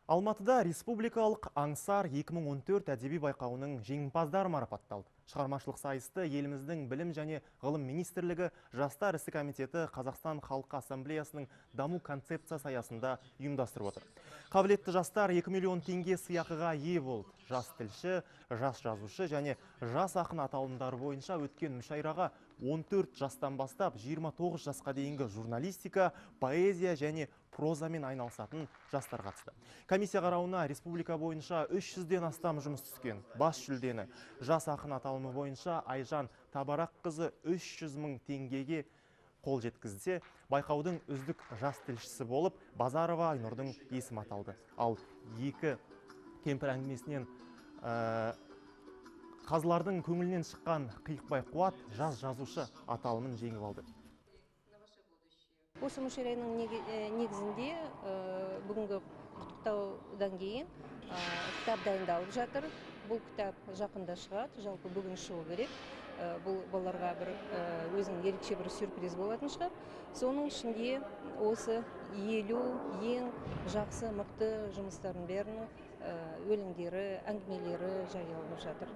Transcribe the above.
Алматыда республикалық Аңсар 2014 әдеби байқауының жеңімпаздары марапатталды. Шығармашылық сайысты еліміздің білім және ғылым министрлігі, жастар ісі комитеті, Қазақстан халқы ассамблеясының даму концепциясы аясында ұйымдастырып отыр. Қабілетті жастар 2 миллион теңге сыйақыға ие болды. Жас тілші, жас жазушы және жас ақын аталымдары бойынша өткен мүшайраға 14 жастан бастап 29 жасқа дейінгі журналистика, поэзия және прозамен айналысатын жастар қатысты. Комиссия қарауына республика бойынша 300-ден астам жұмыс түскен. Бас жүлдені жас ақын аталымы бойынша Айжан Табарақ қызы 300 мың теңгеге қол жеткізсе, байқаудың үздік жас тілшісі болып Базарова Айнұрдың есімі аталды. Ал екі кемпір әңгімесінен қазылардың көңілінен шыққан Қиықбай Қуат жас жазушы аталымын жеңіп алды. Осы мүшайраның негізінде бүгінгі құттықтаудан кейін кітап дайындалып жатыр. Бұл кітап жақында шығады, жалпы бүгін шығу керек. Бұл балаларға бір өзінің ерекше бір сюрприз болатын шығар. Соның ішінде осы елу ең жақсы мықты жұмыстардың бәрінің өлеңдері, әңгімелері жарияланып жатыр.